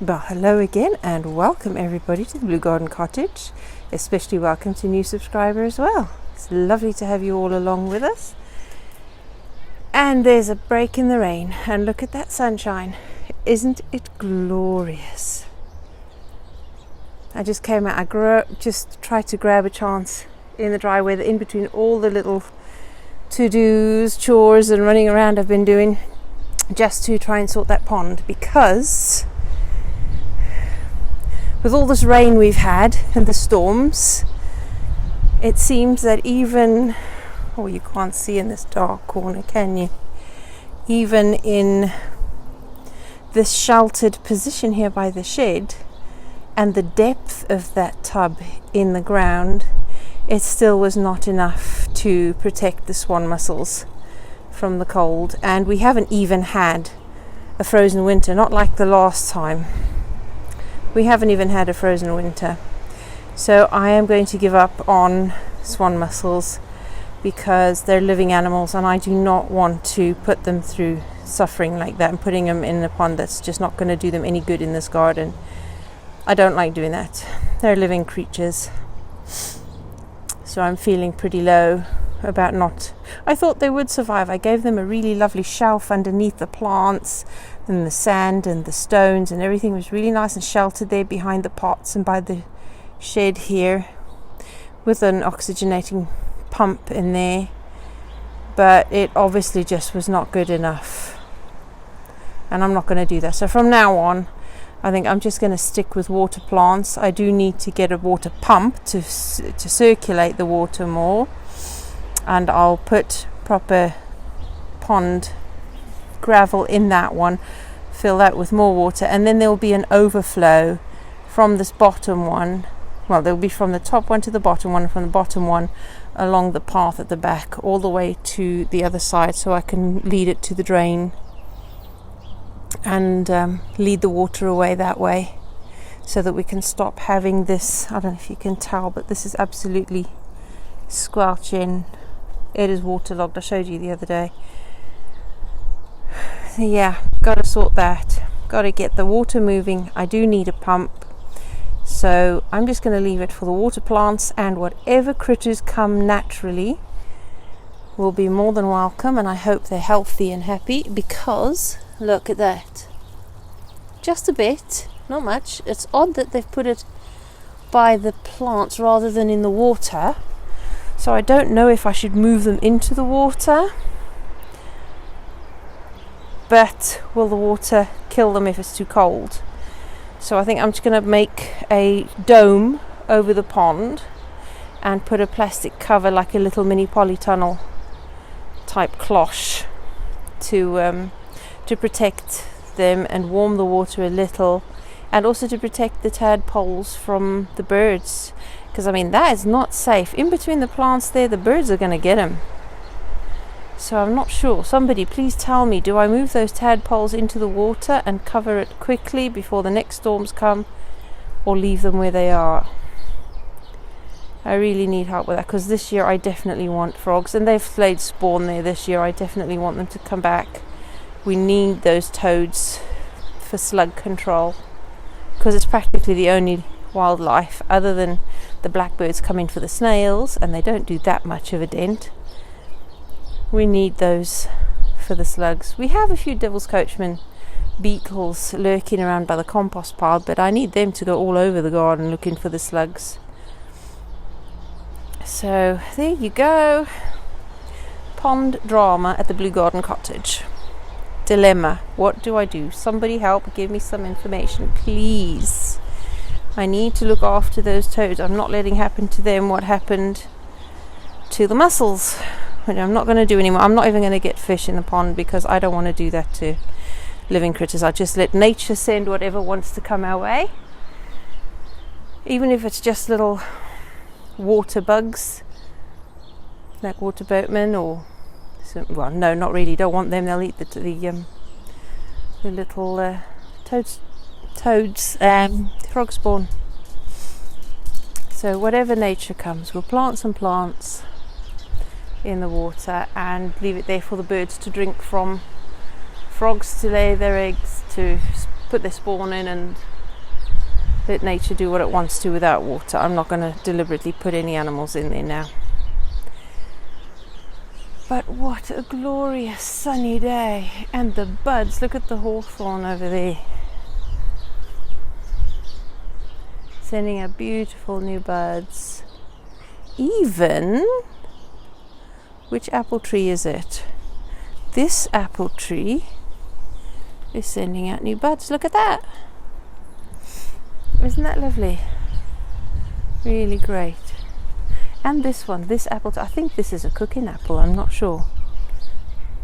Well, hello again and welcome everybody to the Blue Garden Cottage. Especially welcome to new subscribers as well. It's lovely to have you all along with us. And there's a break in the rain and look at that sunshine. Isn't it glorious? I just came out, just tried to grab a chance in the dry weather in between all the little to-dos, chores and running around I've been doing just to try and sort that pond, because with all this rain we've had and the storms, it seems that even, you can't see in this dark corner, can you? Even in this sheltered position here by the shed and the depth of that tub in the ground, it still was not enough to protect the swan mussels from the cold. And we haven't even had a frozen winter, not like the last time. We haven't even had a frozen winter. So I am going to give up on swan mussels because they're living animals and I do not want to put them through suffering like that and putting them in a pond that's just not going to do them any good in this garden. I don't like doing that. They're living creatures. So I'm feeling pretty low about not. I thought they would survive. I gave them a really lovely shelf underneath the plants and the sand and the stones, and everything was really nice and sheltered there behind the pots and by the shed here with an oxygenating pump in there, but it obviously just was not good enough, and I'm not going to do that. So from now on I think I'm just going to stick with water plants. I do need to get a water pump to circulate the water more, and I'll put proper pond gravel in that one, fill that with more water, and then there will be an overflow from this bottom one. Well, there will be from the top one to the bottom one, and from the bottom one along the path at the back all the way to the other side, so I can lead it to the drain and lead the water away that way, so that we can stop having this. I don't know if you can tell, but this is absolutely squelching. It is waterlogged. I showed you the other day. So yeah, got to sort that. Got to get the water moving. I do need a pump. So I'm just going to leave it for the water plants, and whatever critters come naturally will be more than welcome, and I hope they're healthy and happy, because look at that. Just a bit, not much. It's odd that they've put it by the plants rather than in the water. So I don't know if I should move them into the water, but will the water kill them if it's too cold? So I think I'm just going to make a dome over the pond and put a plastic cover, like a little mini polytunnel type cloche, to protect them and warm the water a little, and also to protect the tadpoles from the birds, because I mean that is not safe. In between the plants there, the birds are going to get them. So I'm not sure. Somebody please tell me, do I move those tadpoles into the water and cover it quickly before the next storms come, or leave them where they are? I really need help with that, because this year I definitely want frogs, and they've laid spawn there this year. I definitely want them to come back. We need those toads for slug control, because it's practically the only wildlife other than the blackbirds come in for the snails, and they don't do that much of a dent. We need those for the slugs. We have a few devil's coachman beetles lurking around by the compost pile, but I need them to go all over the garden looking for the slugs. So there you go. Pond drama at the Blue Garden Cottage. Dilemma. What do I do? Somebody help, give me some information, please. I need to look after those toads. I'm not letting happen to them what happened to the mussels, which I'm not going to do anymore. I'm not even going to get fish in the pond, because I don't want to do that to living critters. I just let nature send whatever wants to come our way, even if it's just little water bugs like water boatmen, or well, no, not really, don't want them. They'll eat the little toads, frog spawn. So whatever nature comes, we'll plant some plants in the water and leave it there for the birds to drink from, frogs to lay their eggs, to put their spawn in and let nature do what it wants to without water. I'm not going to deliberately put any animals in there now. But what a glorious sunny day. And the buds, look at the hawthorn over there. Sending out beautiful new buds. Even, which apple tree is it? This apple tree is sending out new buds. Look at that. Isn't that lovely? Really great. And this one, this apple, I think this is a cooking apple, I'm not sure.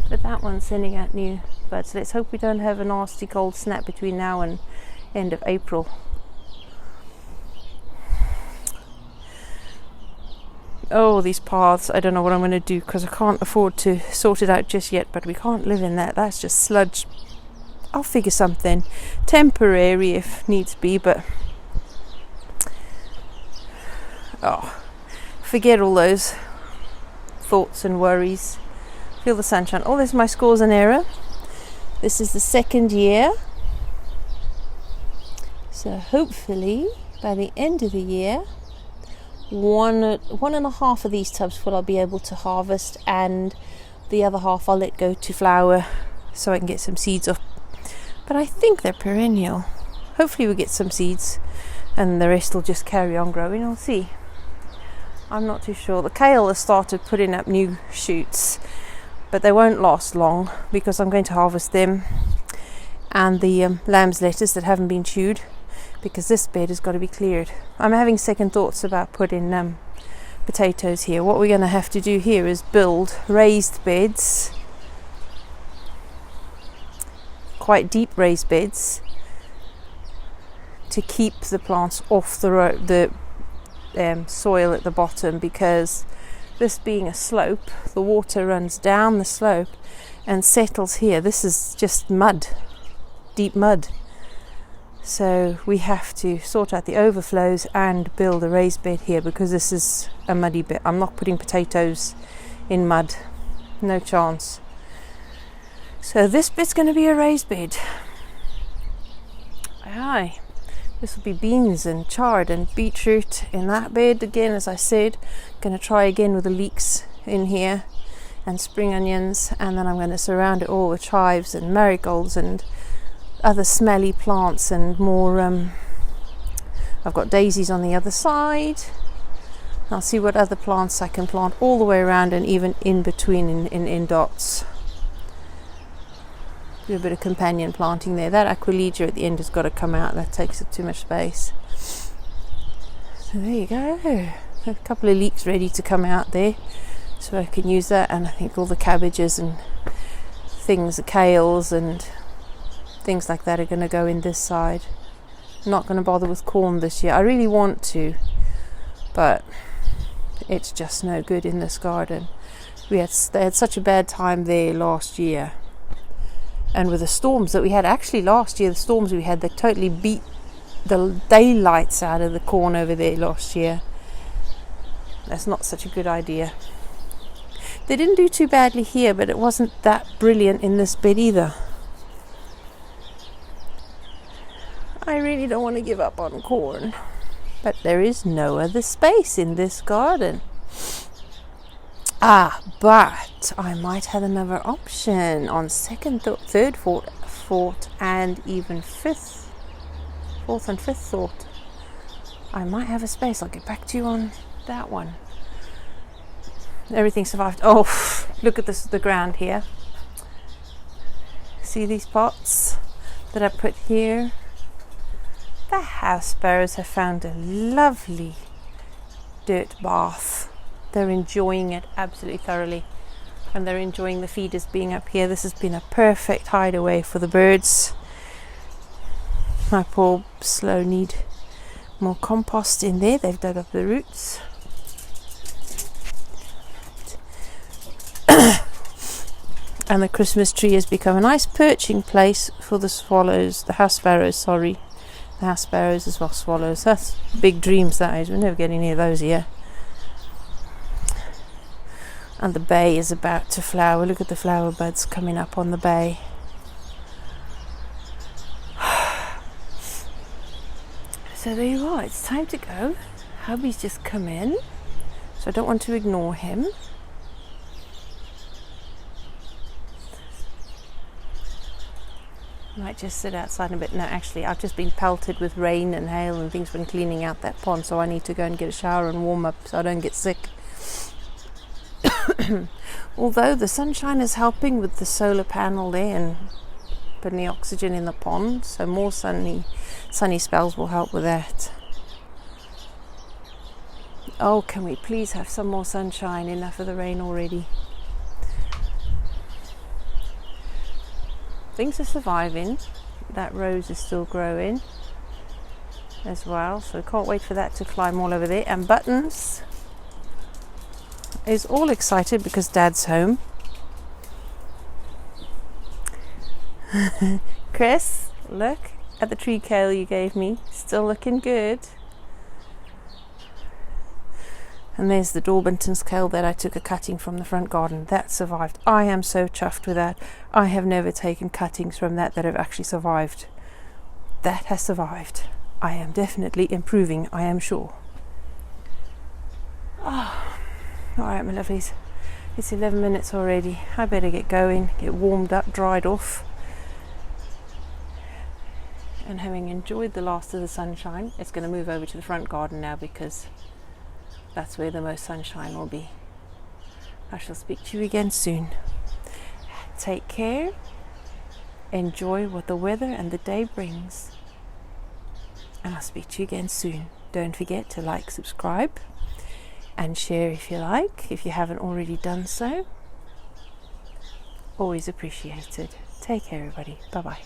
But that one's sending out new buds. Let's hope we don't have a nasty cold snap between now and end of April. Oh, these paths, I don't know what I'm going to do because I can't afford to sort it out just yet, but we can't live in that. That's just sludge. I'll figure something temporary if needs be, but forget all those thoughts and worries. Feel the sunshine. Oh, there's my scores and error. This is the second year. So hopefully by the end of the year, one and a half of these tubs full I'll be able to harvest, and the other half I'll let go to flower so I can get some seeds off. But I think they're perennial. Hopefully we'll get some seeds and the rest will just carry on growing. I'll see. I'm not too sure. The kale has started putting up new shoots, but they won't last long because I'm going to harvest them, and the lamb's lettuce that haven't been chewed, because this bed has got to be cleared. I'm having second thoughts about putting potatoes here. What we're going to have to do here is build raised beds, quite deep raised beds, to keep the plants off the soil at the bottom, because this being a slope, the water runs down the slope and settles here. This is just mud, deep mud. So we have to sort out the overflows and build a raised bed here, because this is a muddy bit. I'm not putting potatoes in mud, no chance. So this bit's going to be a raised bed. Aye. This will be beans and chard and beetroot in that bed again, as I said. Going to try again with the leeks in here and spring onions, and then I'm going to surround it all with chives and marigolds and other smelly plants and more. I've got daisies on the other side. I'll see what other plants I can plant all the way around and even in between in dots. Do a bit of companion planting there. That aquilegia at the end has got to come out. That takes up too much space. So there you go. A couple of leeks ready to come out there, so I can use that. And I think all the cabbages and things, the kales and things like that, are going to go in this side. I'm not going to bother with corn this year. I really want to, but it's just no good in this garden. They had such a bad time there last year. And with the storms that we had, actually last year, the storms we had, they totally beat the daylights out of the corn over there last year. That's not such a good idea. They didn't do too badly here, but it wasn't that brilliant in this bed either. I really don't want to give up on corn, but there is no other space in this garden. But I might have another option on second, third, fourth, and even fourth and fifth thought. I might have a space. I'll get back to you on that one. Everything survived. Oh, look at this, the ground here. See these pots that I put here? The house sparrows have found a lovely dirt bath. They're enjoying it absolutely thoroughly, and they're enjoying the feeders being up here. This has been a perfect hideaway for the birds. My poor slow need more compost in there. They've dug up the roots. And the Christmas tree has become a nice perching place for the swallows, the house sparrows, the house sparrows as well, swallows. That's big dreams, that is. We're never getting near those here. And the bay is about to flower. Look at the flower buds coming up on the bay. So there you are, it's time to go. Hubby's just come in, so I don't want to ignore him. Might just sit outside a bit. No, actually, I've just been pelted with rain and hail and things when cleaning out that pond, so I need to go and get a shower and warm up so I don't get sick. Although the sunshine is helping with the solar panel there and putting the oxygen in the pond, so more sunny spells will help with that. Oh, can we please have some more sunshine? Enough of the rain already. Things are surviving. That rose is still growing as well, so can't wait for that to climb all over there. And Buttons is all excited because Dad's home. Chris, look at the tree kale you gave me, still looking good. And there's the Daubenton's kale that I took a cutting from the front garden. That survived. I am so chuffed with that. I have never taken cuttings from that have actually survived. That has survived. I am definitely improving, I am sure. Oh, all right, my lovelies. It's 11 minutes already. I better get going, get warmed up, dried off. And having enjoyed the last of the sunshine, it's going to move over to the front garden now because that's where the most sunshine will be. I shall speak to you again soon. Take care. Enjoy what the weather and the day brings. And I'll speak to you again soon. Don't forget to like, subscribe, and share if you like, if you haven't already done so. Always appreciated. Take care, everybody. Bye-bye.